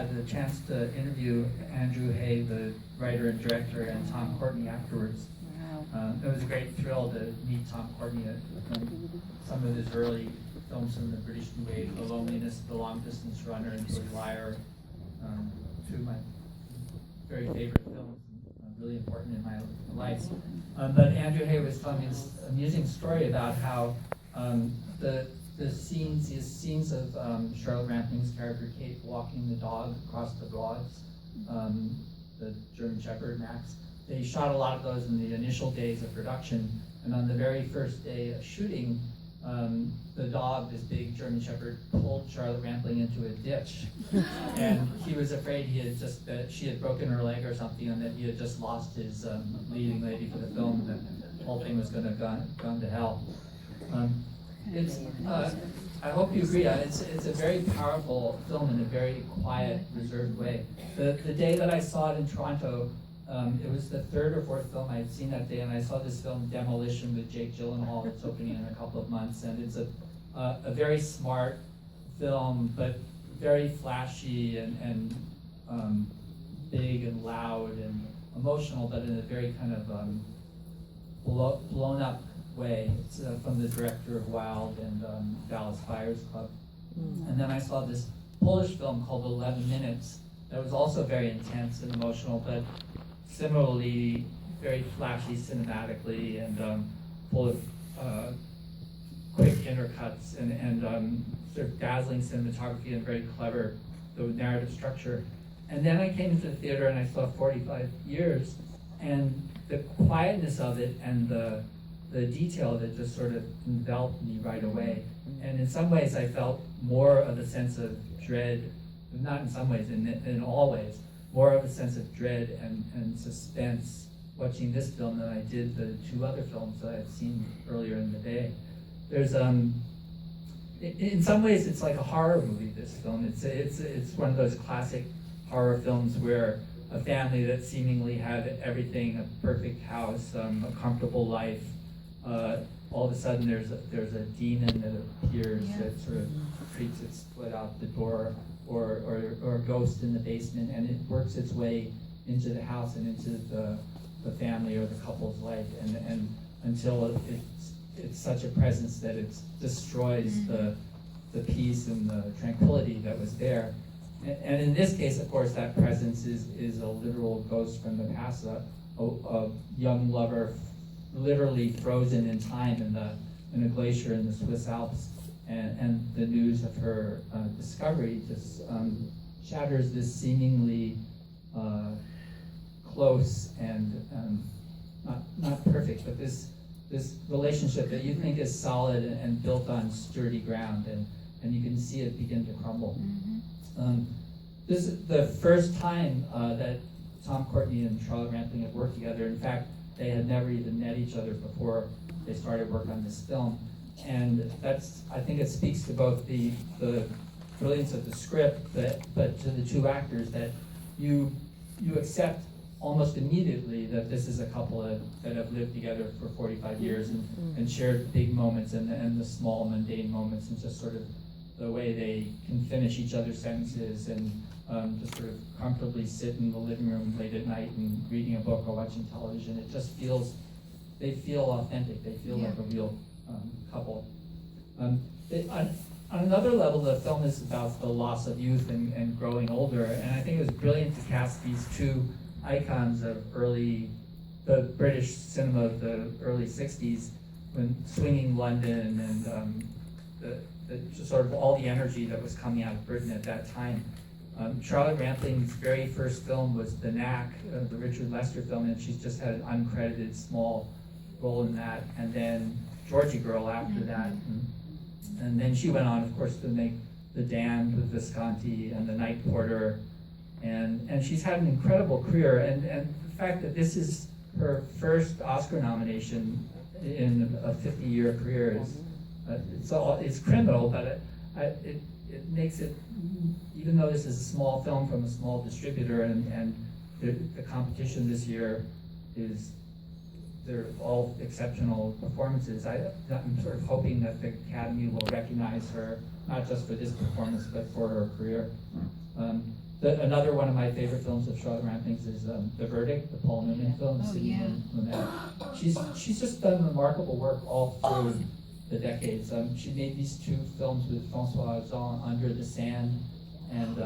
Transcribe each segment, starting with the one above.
had the chance to interview Andrew Hay, the writer and director, and Tom Courtenay afterwards. Wow. It was a great thrill to meet Tom Courtenay at some of his early films from the British New Wave, The Loneliness, The Long Distance Runner, and Billy Liar, two of my very favorite films, really important in my life. But Andrew Hay was telling me this amusing story about how the scenes of Charlotte Rampling's character Kate walking the dog across the Broads, the German Shepherd Max, they shot a lot of those in the initial days of production, and on the very first day of shooting, the dog, this big German Shepherd, pulled Charlotte Rampling into a ditch, and he was afraid that she had broken her leg or something, and that he had just lost his leading lady for the film, and that the whole thing was going to gone to hell. I hope you agree. It's a very powerful film in a very quiet, reserved way. The day that I saw it in Toronto, it was the third or fourth film I had seen that day, and I saw this film Demolition with Jake Gyllenhaal. It's opening in a couple of months, and it's a very smart film, but very flashy and big and loud and emotional, but in a very kind of blown up way. It's from the director of Wild and Dallas Buyers Club. And then I saw this Polish film called 11 Minutes that was also very intense and emotional, but similarly very flashy cinematically and full of quick intercuts and sort of dazzling cinematography and very clever narrative structure. And then I came into the theater and I saw 45 Years, and the quietness of it and the detail of it just sort of enveloped me right away. And in some ways I felt more of a sense of dread, not in some ways, in all ways, more of a sense of dread and suspense watching this film than I did the two other films that I'd seen earlier in the day. There's in some ways it's like a horror movie, this film. It's one of those classic horror films where a family that seemingly had everything, a perfect house, a comfortable life, all of a sudden there's a demon that appears that sort of creeps its foot out the door, or a ghost in the basement, and it works its way into the house and into the family or the couple's life, and until it's such a presence that it destroys the peace and the tranquility that was there. And in this case, of course, that presence is a literal ghost from the past, a young lover literally frozen in time in a glacier in the Swiss Alps, and the news of her discovery just shatters this seemingly close and not perfect, but this relationship that you think is solid and built on sturdy ground, and you can see it begin to crumble. This is the first time that Tom Courtenay and Charlotte Rampling had worked together. In fact, they had never even met each other before they started work on this film. And I think it speaks to both the brilliance of the script, but to the two actors, that you accept almost immediately that this is a couple that have lived together for 45 years and shared big moments and the small mundane moments, and just sort of the way they can finish each other's sentences and just sort of comfortably sit in the living room late at night and reading a book or watching television. It just they feel authentic. They feel like a real couple. On another level, the film is about the loss of youth and growing older, and I think it was brilliant to cast these two icons of the British cinema of the early 60s, when swinging London and just sort of all the energy that was coming out of Britain at that time. Charlotte Rampling's very first film was The Knack, the Richard Lester film, and she's just had an uncredited small role in that, and then Georgie Girl after that. And then she went on, of course, to make The Damned with Visconti and The Night Porter, and she's had an incredible career, and the fact that this is her first Oscar nomination in a 50-year career is it's criminal, but it makes it, even though this is a small film from a small distributor, and the competition this year they're all exceptional performances. I'm sort of hoping that the Academy will recognize her, not just for this performance, but for her career. Another one of my favorite films of Charlotte Rampling's is The Verdict, the Paul Newman film. Oh, Sidney yeah. Lumet. She's just done remarkable work all through the decades. She made these two films with François Ozon, Under the Sand and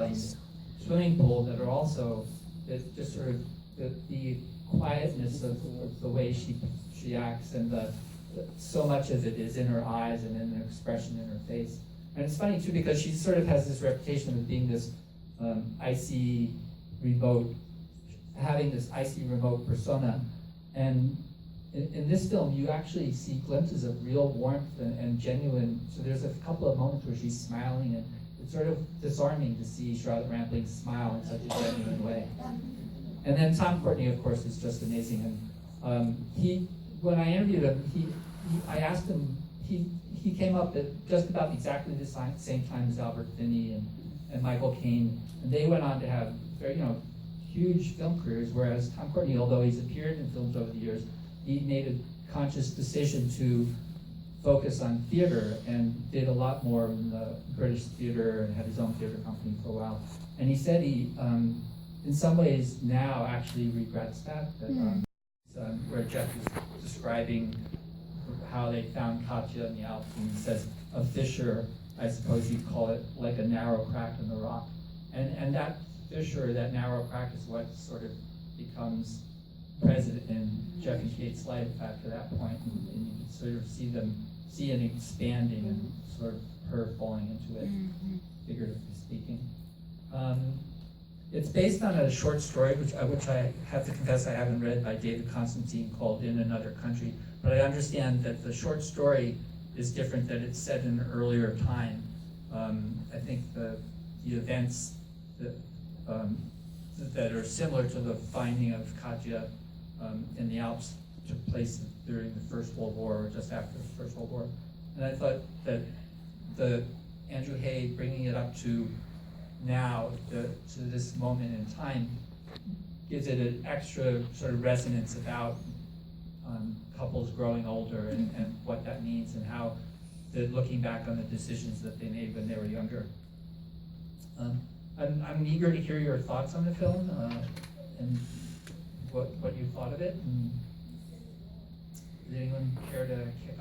Swimming Pool, that are also just sort of the quietness of the way she acts, and so much of it is in her eyes and in the expression in her face. And it's funny too, because she sort of has this reputation of being this icy remote, having this icy remote persona. And in this film, you actually see glimpses of real warmth and genuine. So there's a couple of moments where she's smiling, and it's sort of disarming to see Charlotte Rampling smile in such a genuine way. And then Tom Courtenay, of course, is just amazing. And when I interviewed him, I asked him, he came up at just about exactly the same time as Albert Finney and Michael Caine, and they went on to have very, huge film careers, whereas Tom Courtenay, although he's appeared in films over the years, he made a conscious decision to focus on theater and did a lot more in the British theater and had his own theater company for a while. And he said he, in some ways now, actually regrets that where Jeff is describing how they found Katya in the Alps, and he says a fissure, I suppose you'd call it, like a narrow crack in the rock. And that fissure, that narrow crack, is what sort of becomes present in Jeff and Kate's life after that point, and you can sort of see it expanding and sort of her falling into it, figuratively speaking. It's based on a short story, which I have to confess I haven't read, by David Constantine, called In Another Country. But I understand that the short story is different, that it's set in an earlier time. I think the events that are similar to the finding of Katya in the Alps took place during the First World War, or just after the First World War. And I thought that the Andrew Hay bringing it up to now, to this moment in time, gives it an extra sort of resonance about couples growing older and what that means, and how looking back on the decisions that they made when they were younger. I'm eager to hear your thoughts on the film and what you thought of it. And does anyone care to kick off?